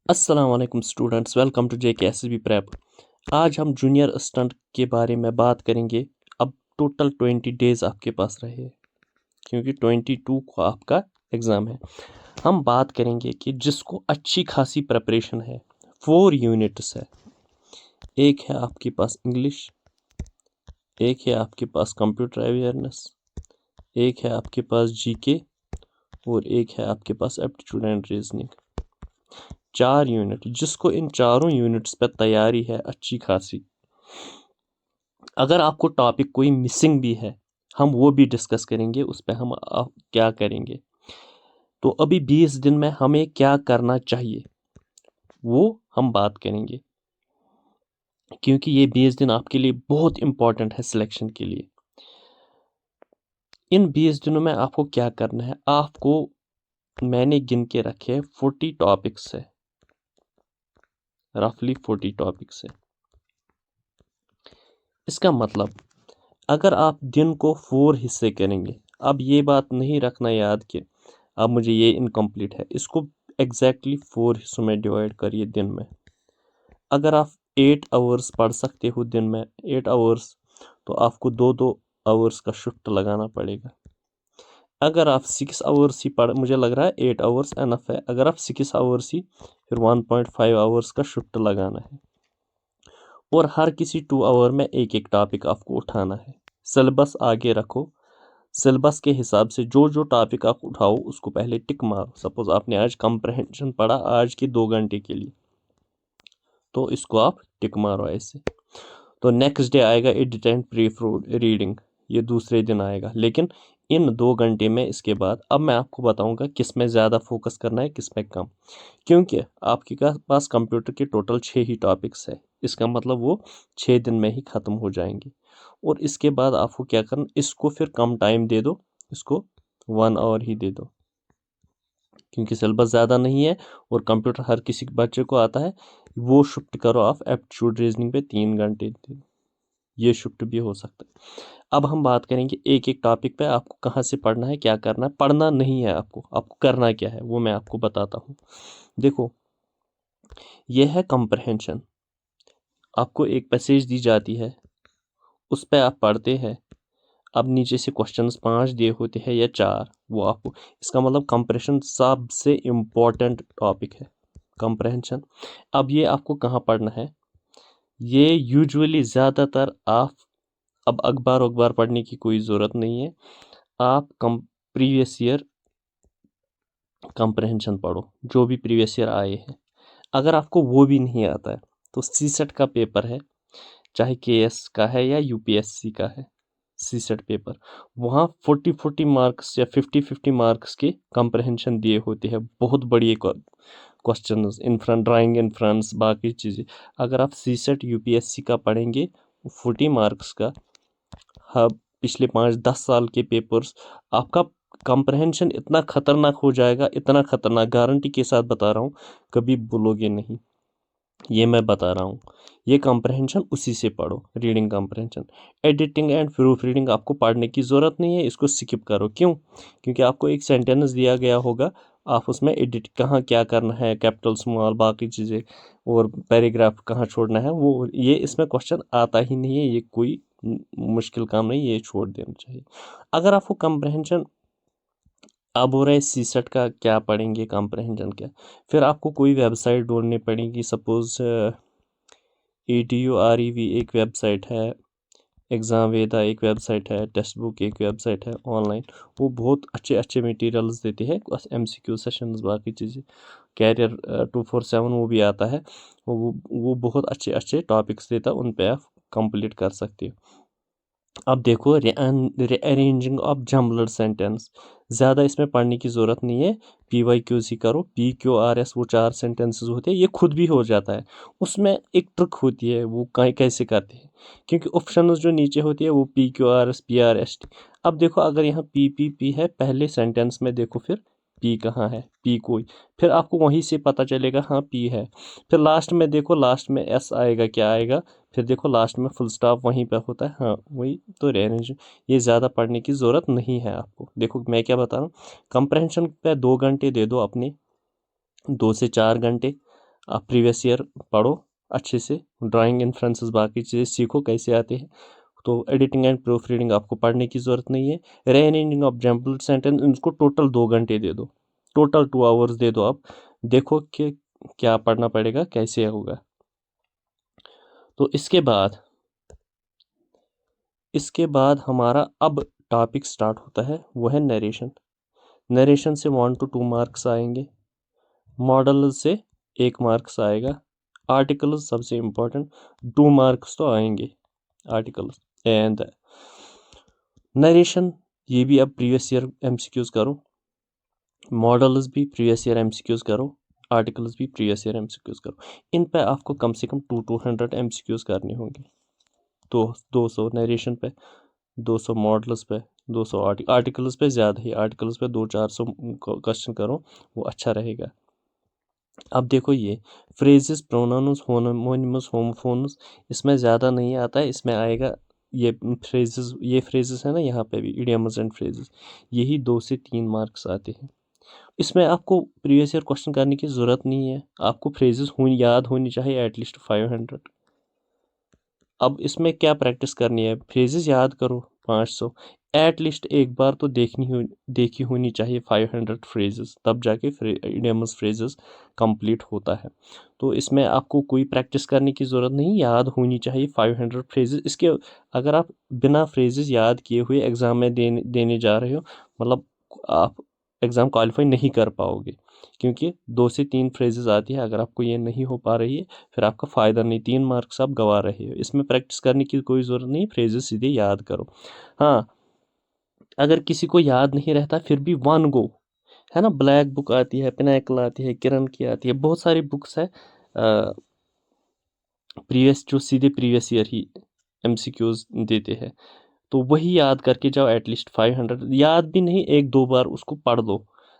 अस्सलाम वालेकुम students, welcome to JKSSB prep. आज हम जूनियर असिस्टेंट के बारे में बात करेंगे। अब टोटल 20 डेज़ आपके पास रहे, क्योंकि 22 को आपका एग्ज़ाम है। हम बात करेंगे कि जिसको अच्छी खासी प्रिपरेशन है, 4 यूनिट्स है। एक है आपके पास इंग्लिश, एक है आपके पास कंप्यूटर अवेयरनेस, एक है आपके पास GK और एक है आपके पास एप्टीट्यूड एंड रीजनिंग। 4 यूनिट, जिसको इन चारों यूनिट्स पर तैयारी है अच्छी खासी। अगर आपको टॉपिक कोई मिसिंग भी है, हम वो भी डिस्कस करेंगे, उस पर हम क्या करेंगे। तो अभी 20 दिन में हमें क्या करना चाहिए वो हम बात करेंगे, क्योंकि ये 20 दिन आपके लिए बहुत इंपॉर्टेंट है सिलेक्शन के लिए। इन 20 दिनों में आपको क्या करना है, आपको मैंने गिन के रखे 40 टॉपिक्स है, रफली 40 टॉपिक्स है। इसका मतलब अगर आप दिन को 4 हिस्से करेंगे, अब ये बात नहीं रखना याद कि अब मुझे ये इनकम्प्लीट है, इसको एग्जैक्टली 4 हिस्सों में डिवाइड करिए दिन में। अगर आप 8 आवर्स पढ़ सकते हो दिन में 8 आवर्स, तो आपको 2-2 आवर्स का शिफ्ट लगाना पड़ेगा। अगर आप 6 आवर्स ही पढ़, मुझे लग रहा है 8 आवर्स एनफ है, अगर आप 6 आवर्स ही, फिर 1.5 आवर्स का शिफ्ट लगाना है। और हर किसी 2 आवर में एक एक टॉपिक आपको उठाना है। सिलेबस आगे रखो, सिलेबस के हिसाब से जो जो टॉपिक आप उठाओ उसको पहले टिक मारो। सपोज आपने आज कंप्रहेंशन पढ़ा आज के 2 घंटे के लिए, तो इसको आप टिक मारो ऐसे। तो नेक्स्ट डे आएगा एडिट एंड प्रीफ रीडिंग, ये दूसरे दिन आएगा। लेकिन इन 2 घंटे में इसके बाद अब मैं आपको बताऊंगा किस में ज़्यादा फोकस करना है, किस में कम, क्योंकि आपके पास कंप्यूटर के टोटल 6 ही टॉपिक्स है। इसका मतलब वो 6 दिन में ही ख़त्म हो जाएंगे। और इसके बाद आपको क्या करना, इसको फिर कम टाइम दे दो, इसको 1 आवर ही दे दो, क्योंकि सिलेबस ज़्यादा नहीं है और कंप्यूटर हर किसी बच्चे को आता है। वो शिफ्ट करो आप एप्टीट्यूड रीजनिंग पे 3 घंटे दे दो, ये शिफ्ट भी हो सकता है। अब हम बात करेंगे एक एक टॉपिक पे आपको कहाँ से पढ़ना है, क्या करना है। पढ़ना नहीं है आपको करना क्या है वो मैं आपको बताता हूँ। देखो, यह है कंप्रहेंशन। आपको एक पैसेज दी जाती है, उस पर आप पढ़ते हैं। अब नीचे से क्वेश्चंस 5 दिए होते हैं या 4, वो आपको, इसका मतलब कंप्रहेंशन सबसे इम्पोर्टेंट टॉपिक है कंप्रहेंशन। अब ये आपको कहाँ पढ़ना है, ये यूजुअली ज़्यादातर आप, अब अखबार पढ़ने की कोई ज़रूरत नहीं है, आप प्रीवियस ईयर कंप्रहेंशन पढ़ो, जो भी प्रीवियस ईयर आए हैं। अगर आपको वो भी नहीं आता है तो सीसेट का पेपर है, चाहे KS का है या UPSC का है, सीसेट पेपर, वहाँ 40-40 मार्क्स या 50-50 मार्क्स के कंप्रहेंशन दिए होते हैं। बहुत बड़ी क्वेश्चन इन्फ्रंट, ड्राइंग इन्फ्रेंस, बाकी चीज़ें। अगर आप सीसेट UPSC का पढ़ेंगे 40 मार्क्स का, हाँ, पिछले 5-10 साल के पेपर्स, आपका कंप्रहेंशन इतना खतरनाक हो जाएगा, इतना खतरनाक, गारंटी के साथ बता रहा हूँ, कभी बोलोगे नहीं। ये मैं बता रहा हूँ, ये कंप्रहेंशन उसी से पढ़ो, reading comprehension. Editing and proof reading आपको पढ़ने की ज़रूरत नहीं है, इसको स्किप करो। क्यों? क्योंकि आपको एक सेंटेंस दिया गया होगा, आप उसमें एडिट कहाँ क्या करना है, कैपिटल स्मॉल बाकी चीज़ें, और पैराग्राफ कहाँ छोड़ना है, वो ये इसमें क्वेश्चन आता ही नहीं है। ये कोई मुश्किल काम नहीं, ये छोड़ देना चाहिए। अगर आपको कंप्रहेंशन, अब हो रहा है सीसेट का क्या पढ़ेंगे, कंप्रहेंशन क्या, फिर आपको कोई वेबसाइट ढूंढनी पड़ेगी। सपोज EDUREV एक वेबसाइट है, एग्ज़ाम वेदा एक वेबसाइट है, टेक्स्ट बुक एक वेबसाइट है ऑनलाइन, वो बहुत अच्छे अच्छे मटेरियल्स देते हैं, MCQ सेशंस बाकी चीज़ें। कैरियर 247 वो भी आता है, वो बहुत अच्छे अच्छे टॉपिक्स देता है, उन पे आप कंप्लीट कर सकते हो। अब देखो, रीअरेंजिंग ऑफ जम्बल्ड सेंटेंस, ज़्यादा इसमें पढ़ने की ज़रूरत नहीं है। PYQC करो, PQRS, वो 4 सेंटेंसेस होते हैं, ये खुद भी हो जाता है। उसमें एक ट्रिक होती है, वो कैसे करते हैं, क्योंकि ऑप्शंस जो नीचे होती है वो PQRS PRST। अब देखो, अगर यहाँ PPP है पहले सेंटेंस में, देखो फिर P कहाँ है, P कोई, फिर आपको वहीं से पता चलेगा हाँ P है। फिर लास्ट में देखो, लास्ट में S आएगा, क्या आएगा, फिर देखो लास्ट में फुल स्टॉप वहीं पे होता है, हाँ वही तो रेंज। ये ज़्यादा पढ़ने की ज़रूरत नहीं है आपको। देखो मैं क्या बता रहा हूँ, कंप्रहेंशन पे 2 घंटे दे दो अपने, 2 से 4 घंटे। आप प्रीवियस ईयर पढ़ो अच्छे से, ड्राइंग इन्फ्लुएंसेस बाकी चीज़ें सीखो कैसे आते हैं। तो एडिटिंग एंड प्रूफ रीडिंग आपको पढ़ने की ज़रूरत नहीं है। रीअरेंजिंग ऑफ जम्पल सेंटेंस, इनको टोटल 2 घंटे दे दो, टोटल 2 आवर्स दे दो। आप देखो कि क्या पढ़ना पड़ेगा, कैसे होगा। तो इसके बाद हमारा अब टॉपिक स्टार्ट होता है, वो है नरेशन। नरेशन से 1 to 2 मार्क्स आएंगे, मॉडल से 1 मार्क्स आएगा, आर्टिकल्स सबसे इम्पोर्टेंट 2 मार्क्स तो आएंगे आर्टिकल्स। एंड नरेशन ये भी अब प्रीवियस ईयर एमसीक्यूज करो, मॉडल्स भी प्रीवियस ईयर एमसीक्यूज करो, आर्टिकल्स भी प्रीवियस ईयर एमसीक्यूज करो। इन पे आपको कम से कम 200 एमसीक्यूज करने होंगे। तो 200 नरेशन पे, 200 मॉडल्स पे, 200 आर्टिकल्स पे ज़्यादा ही, आर्टिकल्स पे 200-400 क्वेश्चन करो, वो अच्छा रहेगा। अब देखो ये फ्रेजेस, प्रोनाउंस, होमोनिमस, होमोफोन्स, इसमें ज़्यादा नहीं आता है, इसमें आएगा ये फ्रेजेस है ना, यहाँ पे भी इडियम्स एंड फ्रेजेस, यही 2 से 3 मार्क्स आते हैं। इसमें आपको प्रीवियस ईयर क्वेश्चन करने की ज़रूरत नहीं है, आपको फ्रेजेस याद होनी चाहिए एटलीस्ट 500। अब इसमें क्या प्रैक्टिस करनी है, फ्रेजेस याद करो 500, एटलीस्ट एक बार तो देखी होनी चाहिए 500 फ्रेजेस, तब जाके इडियम्स फ्रेजेस कंप्लीट होता है। तो इसमें आपको कोई प्रैक्टिस करने की ज़रूरत नहीं, याद होनी चाहिए 500 फ्रेजेस। इसके अगर आप बिना फ्रेजेस याद किए हुए एग्ज़ाम में देने जा रहे हो, मतलब आप एग्ज़ाम क्वालिफाई नहीं कर पाओगे, क्योंकि 2 से 3 फ्रेजेस आती है। अगर आपको ये नहीं हो पा रही है, फिर आपका फ़ायदा नहीं, 3 मार्क्स आप गंवा रहे हो। इसमें प्रैक्टिस करने की कोई ज़रूरत नहीं, फ्रेजेस सीधे याद करो। हाँ, अगर किसी को याद नहीं रहता फिर भी 1 गो है ना, ब्लैक बुक आती है, पिनाकल आती है, किरण की आती है, बहुत सारी बुक्स है जो सीधे प्रीवियस ईयर ही एमसीक्यूज देते हैं। तो वही याद करके जाओ, एटलीस्ट 500 याद भी नहीं, 1-2 बार उसको पढ़ दो,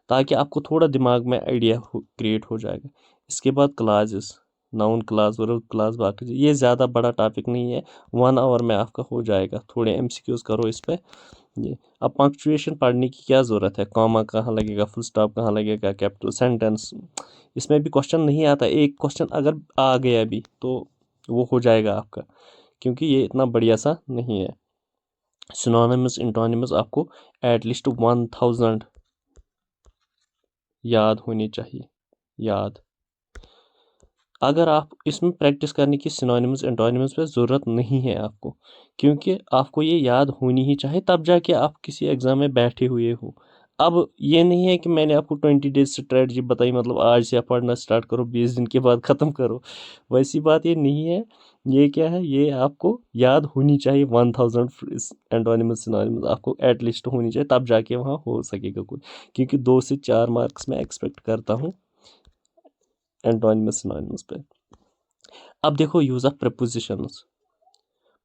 ताकि आपको थोड़ा दिमाग में आइडिया क्रिएट हो जाएगा। इसके बाद classes, noun class, verb class, बाकी ये ज़्यादा बड़ा टॉपिक नहीं है, 1 आवर में आपका हो जाएगा। थोड़े एमसीक्यूज करो इस पे। ये अब पंक्चुएशन पढ़ने की क्या ज़रूरत है, कॉमा कहाँ लगेगा, फुल स्टॉप कहाँ लगेगा, कैपिटल सेंटेंस, इसमें भी क्वेश्चन नहीं आता। एक क्वेश्चन अगर आ गया भी तो वो हो जाएगा आपका, क्योंकि ये इतना बढ़िया सा नहीं है। सिनोनिमस, इंटोनिमस आपको एटलीस्ट 1000 याद होनी चाहिए, याद। अगर आप इसमें प्रैक्टिस करने की सिनोनिमस, एंटोनिमस पे ज़रूरत नहीं है आपको, क्योंकि आपको ये याद होनी ही चाहिए, तब जाके आप किसी एग्ज़ाम में बैठे हुए हो। अब ये नहीं है कि मैंने आपको 20 डेज स्ट्रेटजी बताई, मतलब आज से आप पढ़ना स्टार्ट करो, 20 दिन के बाद ख़त्म करो, वैसी बात ये नहीं है। ये क्या है, ये आपको याद होनी चाहिए 1000 एंटोनिमस, सिनोनिमस आपको एटलीस्ट होनी चाहिए, तब जाके वहाँ हो सकेगा कुछ, क्योंकि 2 से 4 मार्क्स मैं एक्सपेक्ट करता हूँ एंटोनिमस, सिनोनिमस पे। अब देखो यूज़ ऑफ प्रपोजिशंस।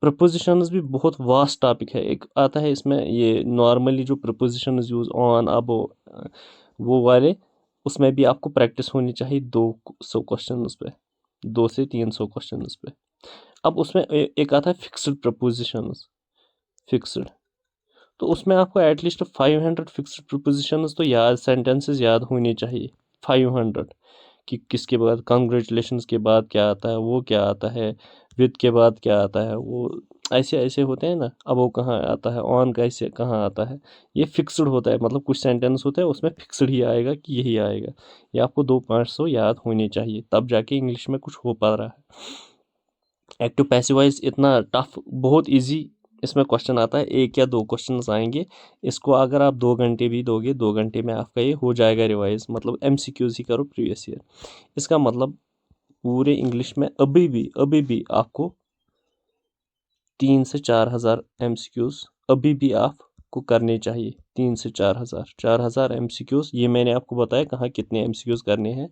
प्रपोजिशंस भी बहुत वास्ट टॉपिक है। एक आता है इसमें ये नॉर्मली जो प्रपोजिशंस यूज़ ऑन, अब, वो वाले, उसमें भी आपको प्रैक्टिस होनी चाहिए 200 क्वेश्चन पे, 2 से 300 क्वेश्चन पे। अब उसमें एक आता है फिक्स्ड प्रपोजिशंस, फिक्स्ड, तो उसमें आपको एटलीस्ट 500 फिक्स्ड प्रपोजिशंस तो याद, सेंटेंसेस याद होनी चाहिए 500, कि किसके बाद, कंग्रेचुलेशंस के बाद क्या आता है, वो क्या आता है, विद के बाद क्या आता है, वो ऐसे ऐसे होते हैं ना। अब वो कहाँ आता है, ऑन कैसे कहाँ आता है, ये फिक्स्ड होता है, मतलब कुछ सेंटेंस होता है उसमें फिक्स्ड ही आएगा कि यही आएगा। ये आपको 200-500 याद होने चाहिए, तब जाके इंग्लिश में कुछ हो पा रहा है। एक्टिव पैसिव वॉइस इतना टफ, बहुत ईजी इसमें क्वेश्चन आता है, 1 या 2 क्वेश्चन आएंगे। इसको अगर आप 2 घंटे भी दोगे, 2 घंटे में आपका ये हो जाएगा रिवाइज, मतलब एमसीक्यूज ही करो प्रीवियस ईयर। इसका मतलब पूरे इंग्लिश में अभी भी आपको 3 से 4,000 एमसीक्यूज अभी भी आपको करने चाहिए। 3 से 4,000 एमसीक्यूज, ये मैंने आपको बताया कहाँ कितने एमसीक्यूज करने हैं,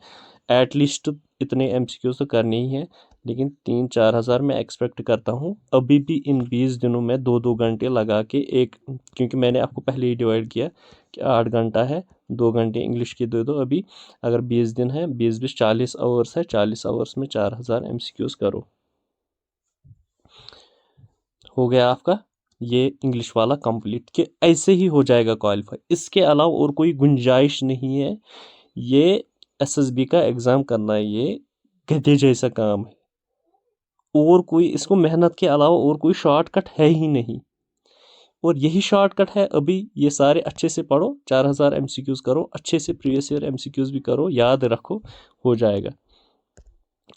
एटलीस्ट इतने एमसीक्यूज तो करने ही हैं, लेकिन 3-4,000 मैं एक्सपेक्ट करता हूँ अभी भी इन 20 दिनों में 2-2 घंटे लगा के, एक, क्योंकि मैंने आपको पहले ही डिवाइड किया कि 8 घंटा है, 2 घंटे इंग्लिश के दे दो अभी। अगर 20 दिन है, 20-20 40 आवर्स है, 40 आवर्स में 4,000 एमसीक्यूज करो। हो गया आपका ये इंग्लिश वाला कंप्लीट, कि ऐसे ही हो जाएगा क्वालिफाई, इसके अलावा और कोई गुंजाइश नहीं है। ये एसएसबी का एग्ज़ाम करना है, ये गधे जैसा काम है, और कोई इसको मेहनत के अलावा और कोई शॉर्टकट है ही नहीं। और यही शॉर्टकट है। अभी ये सारे अच्छे से पढ़ो, 4000 MCQs करो, अच्छे से प्रीवियस ईयर MCQs भी करो, याद रखो, हो जाएगा।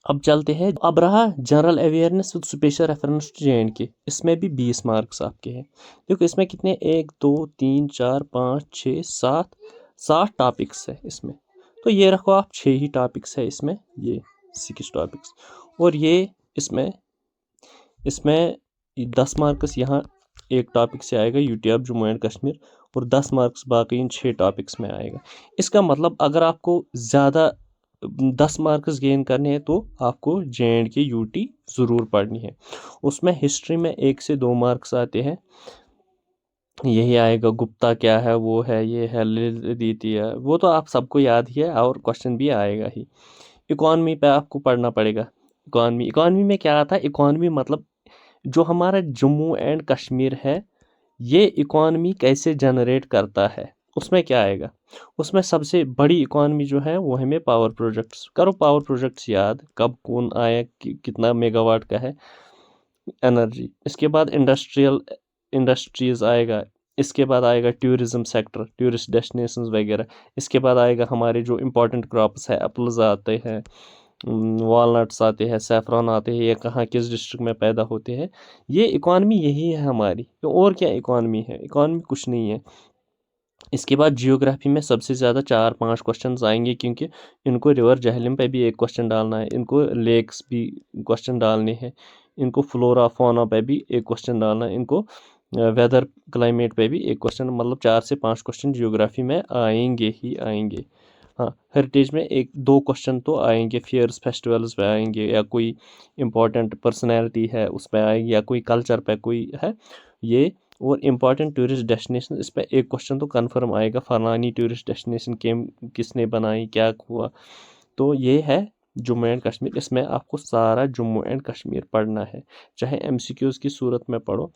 अब चलते हैं, अब रहा general awareness with special reference to JNK। इसमें भी 20 मार्क्स आपके हैं। देखो इसमें कितने, 1 2 3 4 5 6 7 टॉपिक्स है इसमें। तो ये रखो आप, 6 ही टॉपिक्स है इसमें, ये 6 टॉपिक्स। और ये इसमें 10 मार्क्स यहाँ एक टॉपिक से आएगा, UT of Jammu and Kashmir, और 10 मार्क्स बाकी इन 6 टॉपिक्स में आएगा। इसका मतलब अगर आपको ज़्यादा 10 मार्क्स गेन करने हैं तो आपको JNK UT ज़रूर पढ़नी है। उसमें हिस्ट्री में 1 से 2 मार्क्स आते हैं, यही आएगा, गुप्ता क्या है, वो है, ये है, रीति है, वो तो आप सबको याद ही है, और क्वेश्चन भी आएगा ही। इकॉनमी पे आपको पढ़ना पड़ेगा। इकॉनमी में क्या आता है, इकॉनमी मतलब जो हमारा जम्मू एंड कश्मीर है, ये इकॉनमी कैसे जनरेट करता है, उसमें क्या आएगा। उसमें सबसे बड़ी इकॉनमी जो है वो हमें पावर प्रोजेक्ट्स, करो पावर प्रोजेक्ट्स याद, कब कौन आया, कितना मेगावाट का है एनर्जी। इसके बाद इंडस्ट्रीज आएगा। इसके बाद आएगा टूरिज्म सेक्टर, टूरिस्ट डेस्टिनेशंस वगैरह। इसके बाद आएगा हमारे जो इम्पोर्टेंट क्रॉप्स है, एप्पल्स आते हैं, वॉलनट्स आते हैं, सैफरॉन आते हैं, ये कहाँ किस डिस्ट्रिक्ट में पैदा होते हैं। ये इकॉनमी यही है हमारी, तो और क्या इकॉनमी है, इकॉनमी कुछ नहीं है। इसके बाद जियोग्राफी में सबसे ज़्यादा 4-5 क्वेश्चंस आएंगे, क्योंकि इनको रिवर जहलम पे भी एक क्वेश्चन डालना है, इनको लेक्स भी क्वेश्चन डालने हैं, इनको फ्लोरा फौना पे भी एक क्वेश्चन डालना है, इनको वेदर क्लाइमेट पे भी एक क्वेश्चन, मतलब 4 से 5 क्वेश्चन जियोग्राफी में आएंगे ही आएंगे। हाँ, हेरिटेज में 1-2 क्वेश्चन तो आएंगे, फेयर्स फेस्टिवल्स पे आएंगे, या कोई इम्पोर्टेंट पर्सनैलिटी है उस पर आएगी, या कोई कल्चर पे कोई है ये। और इम्पॉर्टेंट टूरिस्ट डेस्टिनेशन, इस पर एक क्वेश्चन तो कंफर्म आएगा, फलानी टूरिस्ट डेस्टिनेशन किसने बनाई, क्या हुआ। तो ये है जम्मू एंड कश्मीर। इसमें आपको सारा जम्मू एंड कश्मीर पढ़ना है, चाहे MCQs की सूरत में पढ़ो।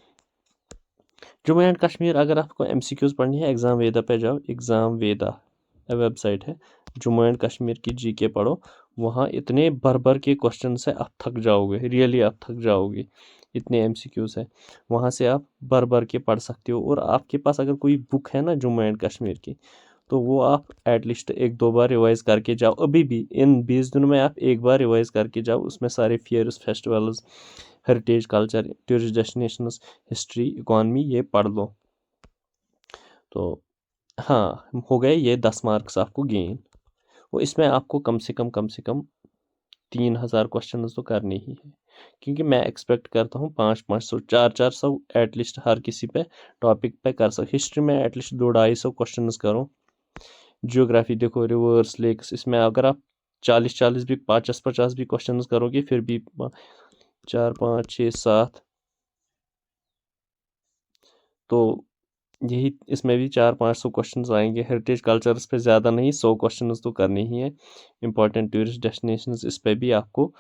जम्मू एंड कश्मीर अगर आपको MCQs पढ़नी है, एग्ज़ाम वेदा पे जाओ, एग्ज़ाम वेदा वेबसाइट है, जम्मू एंड कश्मीर की GK पढ़ो। वहाँ इतने भर के क्वेश्चन से आप थक जाओगे, रियली आप थक जाओगे, इतने MCQs है। वहाँ से आप भर के पढ़ सकते हो। और आपके पास अगर कोई बुक है ना जम्मू एंड कश्मीर की, तो वो आप एटलीस्ट 1-2 बार रिवाइज करके जाओ। अभी भी इन 20 दिनों में आप एक बार रिवाइज करके जाओ, उसमें सारे fairs festivals, heritage, culture, tourist destinations, history, economy, ये पढ़ लो। तो हाँ, हो गए ये 10 मार्क्स आपको गेन। वो इसमें आपको कम से कम 3000 क्वेश्चन तो करने ही है, क्योंकि मैं एक्सपेक्ट करता हूँ 500-500 400 एटलीस्ट हर किसी पे टॉपिक पे कर सकते। हिस्ट्री में एटलीस्ट 200-250 क्वेश्चन करो। जियोग्राफी देखो, रिवर्स, लेक्स, इसमें अगर आप 40-40 भी, 50-50 भी क्वेश्चन करोगे, फिर भी 4 5 6 7, तो यही इसमें भी 400-500 क्वेश्चन आएंगे। हेरिटेज कल्चर्स पे ज़्यादा नहीं, 100 क्वेश्चन तो करने ही है। इंपॉर्टेंट टूरिस्ट डेस्टिनेशंस, इस पे भी आपको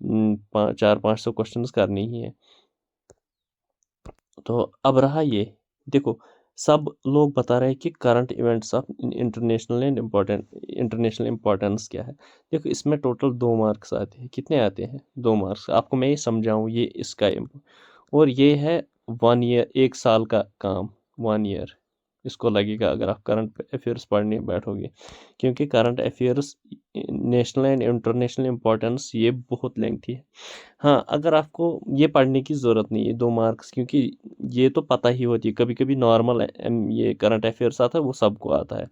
400-500 क्वेश्चन करने ही है। तो अब रहा ये, देखो सब लोग बता रहे हैं कि current events of international importance क्या है। देखो इसमें टोटल 2 मार्क्स आते हैं। कितने आते हैं? 2 मार्क्स। आपको मैं ये समझाऊँ, ये इसका और ये है 1 ईयर, 1 साल का काम, 1 ईयर इसको लगेगा अगर आप करंट अफेयर्स पढ़ने बैठोगे, क्योंकि current affairs national and international importance ये बहुत लेंथी है। हाँ, अगर आपको ये पढ़ने की ज़रूरत नहीं है 2 मार्क्स, क्योंकि ये तो पता ही होती है, कभी कभी नॉर्मल ये करंट अफेयर्स आता है, वो सबको आता है,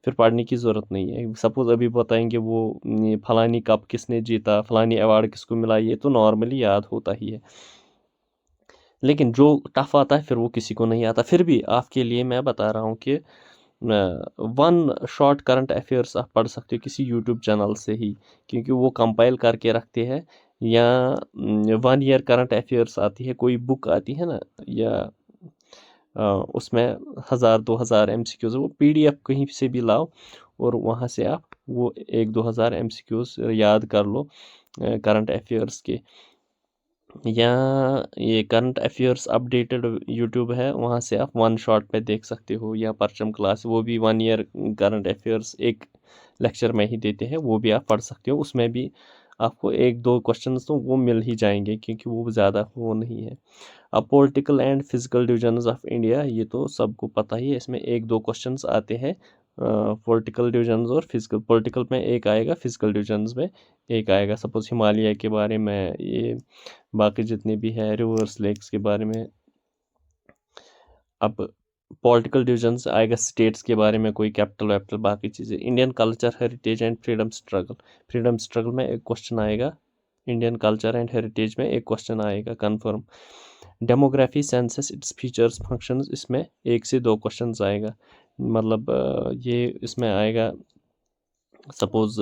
फिर पढ़ने की ज़रूरत नहीं है। सपोज अभी बताएंगे वो फलानी कप किसने जीता, फलानी अवार्ड किसको मिला, ये तो नॉर्मली याद होता ही है। लेकिन जो टफ आता है फिर वो किसी को नहीं आता। फिर भी आपके लिए मैं बता रहा हूँ कि 1 शॉर्ट करंट अफेयर्स आप पढ़ सकते हो किसी यूट्यूब चैनल से ही, क्योंकि वो कंपाइल करके रखते हैं। या 1 ईयर करंट अफेयर्स आती है, कोई बुक आती है ना, या उसमें 1000-2000 MCQs, वो PDF कहीं से भी लाओ, और वहाँ से आप वो 1-2000 MCQs याद कर लो करंट अफेयर्स के। या ये करंट अफेयर्स अपडेटेड यूट्यूब है, वहाँ से आप 1 शॉट पे देख सकते हो। या परचम क्लास, वो भी 1 ईयर करंट अफेयर्स एक लेक्चर में ही देते हैं, वो भी आप पढ़ सकते हो। उसमें भी आपको एक दो क्वेश्चन तो वो मिल ही जाएंगे क्योंकि वो ज़्यादा वो नहीं है। अब political and physical divisions of India, ये तो सबको पता ही है, इसमें एक दो क्वेश्चंस आते हैं पॉलिटिकल डिविजन्स और फिजिकल। पॉलिटिकल में एक आएगा, फिजिकल डिविजन्स में एक आएगा। सपोज हिमालय के बारे में, ये बाकी जितने भी है रिवर्स लेक्स के बारे में। अब पॉलिटिकल डिविजन्स आएगा स्टेट्स के बारे में, कोई कैपिटल वैपिटल बाकी चीज़ें। Indian culture, heritage and freedom struggle, freedom struggle में एक क्वेश्चन आएगा। इंडियन कल्चर एंड हेरिटेज में एक क्वेश्चन आएगा confirm. Demography, census, its features, functions, इसमें एक से दो क्वेश्चंस आएगा। मतलब ये इसमें आएगा सपोज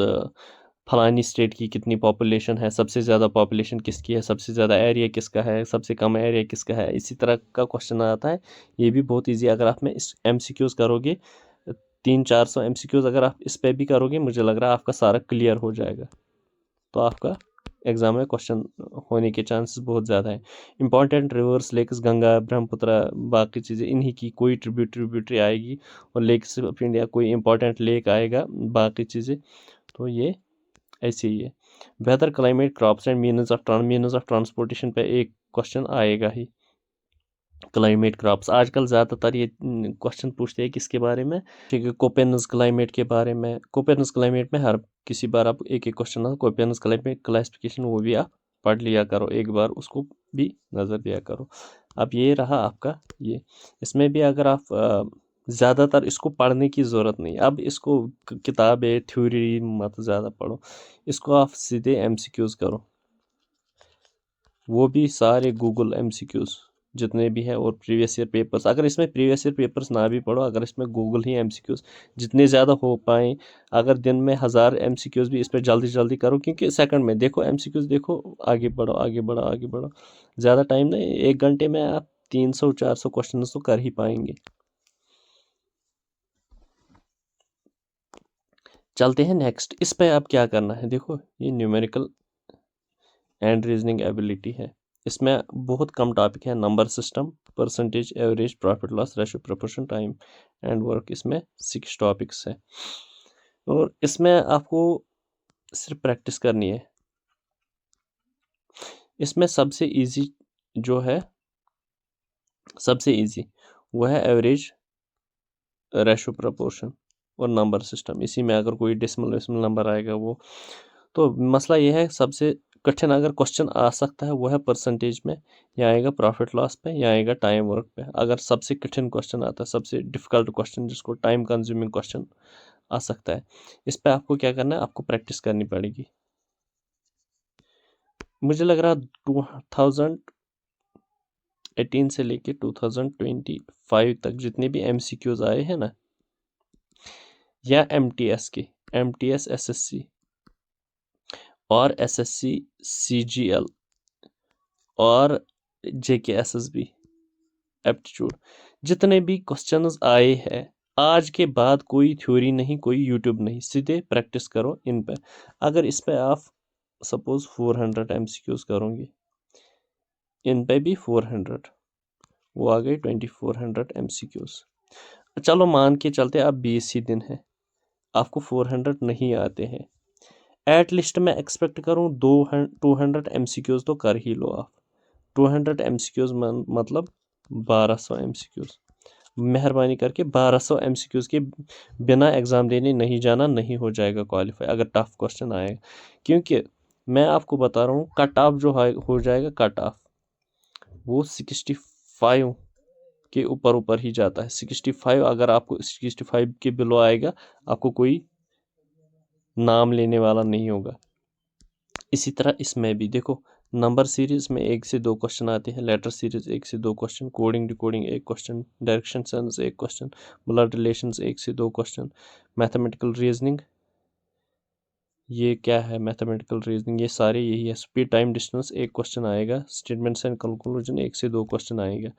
फलानी स्टेट की कितनी पॉपुलेशन है, सबसे ज़्यादा पॉपुलेशन किसकी है, सबसे ज़्यादा एरिया किसका है, सबसे कम एरिया किसका है, इसी तरह का क्वेश्चन आता है। ये भी बहुत इजी, अगर आप में इस MCQs करोगे 300-400 MCQs अगर आप इस पे भी करोगे, मुझे लग रहा है आपका सारा क्लियर हो जाएगा। तो आपका एग्जाम में क्वेश्चन होने के चांसेस बहुत ज़्यादा हैं। Important rivers lakes, Ganga, Brahmaputra, बाकी चीज़ें, इन्हीं की कोई ट्रिब्यूटरी आएगी, और लेक्स ऑफ इंडिया कोई इंपॉर्टेंट लेक आएगा, बाकी चीज़ें। तो ये ऐसे ही है। Weather, climate, crops and means of transportation पे एक क्वेश्चन आएगा ही। क्लाइमेट, क्रॉप्स, आजकल ज़्यादातर ये क्वेश्चन पूछते हैं किसके बारे में, ठीक है, कोपेनस क्लाइमेट के बारे में। कोपेनस क्लाइमेट में हर किसी बार आप एक एक क्वेश्चन आता, कोपेनस क्लाइमेट क्लासिफिकेशन, वो भी आप पढ़ लिया करो एक बार, उसको भी नज़र दिया करो। अब ये रहा आपका ये, इसमें भी अगर आप ज़्यादातर इसको पढ़ने की ज़रूरत नहीं। अब इसको किताबें थ्योरी मत ज़्यादा पढ़ो, इसको आप सीधे MCQs करो, वो भी सारे गूगल MCQs जितने भी हैं, और प्रीवियस ईयर पेपर्स। अगर इसमें प्रीवियस ईयर पेपर्स ना भी पढ़ो, अगर इसमें गूगल ही MCQs जितने ज़्यादा हो पाए, अगर दिन में 1000 MCQs भी इस पर जल्दी जल्दी करो, क्योंकि सेकंड में देखो MCQs देखो, आगे बढ़ो आगे बढ़ो आगे बढ़ो, ज़्यादा टाइम नहीं, 1 घंटे में आप 300-400 क्वेश्चन तो कर ही पाएंगे। चलते हैं नेक्स्ट। इस पे आप क्या करना है, देखो ये न्यूमेरिकल एंड रीजनिंग एबिलिटी है। इसमें बहुत कम टॉपिक है, number system, percentage, average, profit loss ratio, proportion, time and work, इसमें 6 टॉपिक्स है। और इसमें आपको सिर्फ प्रैक्टिस करनी है। इसमें सबसे इजी जो है, सबसे इजी वो है एवरेज, रेशो, प्रोपोर्शन और नंबर सिस्टम। इसी में अगर कोई डेसिमल नंबर आएगा वो, तो मसला ये है सबसे कठिन अगर क्वेश्चन आ सकता है वो है परसेंटेज में, या आएगा प्रॉफिट लॉस पे, या आएगा टाइम वर्क पे। अगर सबसे कठिन क्वेश्चन आता है, सबसे डिफिकल्ट क्वेश्चन, जिसको टाइम कंज्यूमिंग क्वेश्चन आ सकता है, इस पे आपको क्या करना है, आपको प्रैक्टिस करनी पड़ेगी। मुझे लग रहा 2018 से लेके 2025 तक जितने भी MCQs आए हैं ना, या MTS के, MTS SSC और SSC CGL और JK SSB एप्टीट्यूड, जितने भी क्वेश्चंस आए हैं, आज के बाद कोई थ्योरी नहीं, कोई यूट्यूब नहीं, सीधे प्रैक्टिस करो इन पे। अगर इस पे आप सपोज 400 MCQs करोगे, इन पे भी 400, वो आ गए 2400 MCQs। चलो मान के चलते अब 20 ही दिन है, आपको 400 नहीं आते हैं, एट लिस्ट मैं एक्सपेक्ट करूँ 200 MCQs तो कर ही लो आप। 200 MCQs मतलब 1200 MCQs। मेहरबानी करके 1200 MCQs के बिना एग्ज़ाम देने नहीं जाना, नहीं हो जाएगा क्वालिफाई अगर टफ क्वेश्चन आएगा। क्योंकि मैं आपको बता रहा हूँ, कट ऑफ जो हो जाएगा, कट ऑफ वो 65 के ऊपर ही जाता है। 65, अगर आपको 65 के बिलो आएगा, आपको कोई नाम लेने वाला नहीं होगा। इसी तरह इसमें भी देखो, नंबर सीरीज में 1 से 2 क्वेश्चन आते हैं, लेटर सीरीज 1 से 2 question, coding decoding 1 question, direction sense 1 question, blood relations 1 से 2 क्वेश्चन, मैथमेटिकल रीजनिंग, ये क्या है मैथमेटिकल रीजनिंग, ये सारे यही है। स्पीड, टाइम, डिस्टेंस 1 क्वेश्चन आएगा, स्टेटमेंट्स एंड कंक्लूजन 1 से 2 क्वेश्चन आएगा।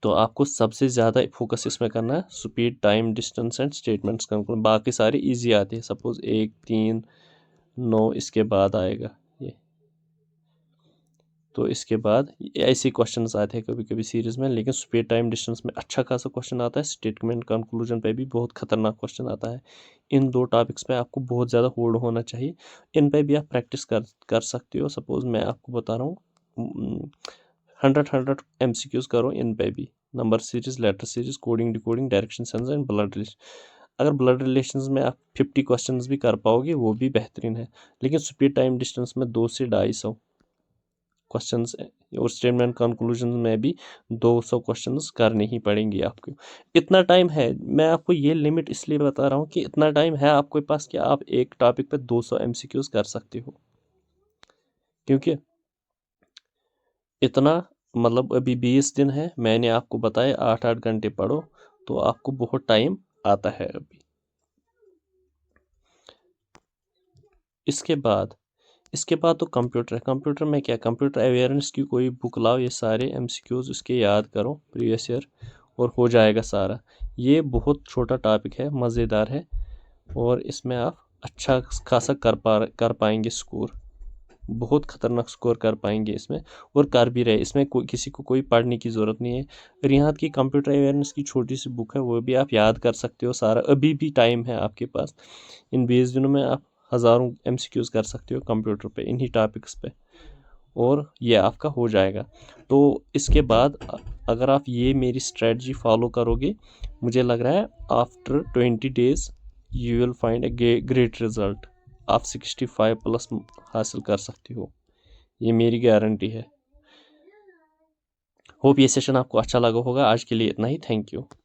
तो आपको सबसे ज़्यादा फोकस इसमें करना है speed, time, distance and statements conclusion. बाकी सारे इजी आते हैं, सपोज 1, 3, 9 इसके बाद आएगा ये। तो इसके बाद ऐसे क्वेश्चंस आते हैं कभी कभी सीरीज में, लेकिन स्पीड टाइम डिस्टेंस में अच्छा खासा क्वेश्चन आता है। स्टेटमेंट कंक्लूजन पे भी बहुत खतरनाक क्वेश्चन आता है। इन दो टॉपिक्स पे आपको बहुत ज़्यादा होल्ड होना चाहिए। इन पे भी आप प्रैक्टिस कर सकते हो। सपोज मैं आपको बता रहा हूँ 100 MCQs करो इन पे भी। Number series, letter series, coding decoding, direction sense and blood relation. अगर ब्लड रिलेशंस में आप 50 क्वेश्चंस भी कर पाओगे वो भी बेहतरीन है। लेकिन स्पीड टाइम डिस्टेंस में 200 से 250 क्वेश्चंस और स्टेटमेंट कंक्लूजन में भी 200 क्वेश्चंस करने ही पड़ेंगे आपको। इतना टाइम है, मैं आपको ये लिमिट इसलिए बता रहा हूँ कि इतना टाइम है आपके पास कि आप एक टॉपिक पे 200 MCQs कर सकते हो। क्योंकि इतना मतलब अभी 20 दिन है, मैंने आपको बताया 8-8 घंटे पढ़ो, तो आपको बहुत टाइम आता है अभी। इसके बाद तो कंप्यूटर है। कंप्यूटर में क्या, कंप्यूटर अवेयरनेस की कोई बुक लाओ, ये सारे MCQs उसके याद करो प्रीवियस ईयर, और हो जाएगा सारा। ये बहुत छोटा टॉपिक है, मज़ेदार है, और इसमें आप अच्छा खासा कर पाएंगे स्कोर। बहुत खतरनाक स्कोर कर पाएंगे इसमें, और कर भी रहे। इसमें किसी को कोई पढ़ने की ज़रूरत नहीं है। रियाद की कंप्यूटर अवेयरनेस की छोटी सी बुक है, वो भी आप याद कर सकते हो सारा। अभी भी टाइम है आपके पास। इन 20 दिनों में आप हज़ारों MCQs कर सकते हो कंप्यूटर पे, इन्हीं टॉपिक्स पे, और ये आपका हो जाएगा। तो इसके बाद अगर आप ये मेरी स्ट्रेटजी फॉलो करोगे, मुझे लग रहा है after 20 days you will find a great result. आप 65+ हासिल कर सकते हो, ये मेरी गारंटी है। होप ये सेशन आपको अच्छा लगा होगा। आज के लिए इतना ही। Thank you.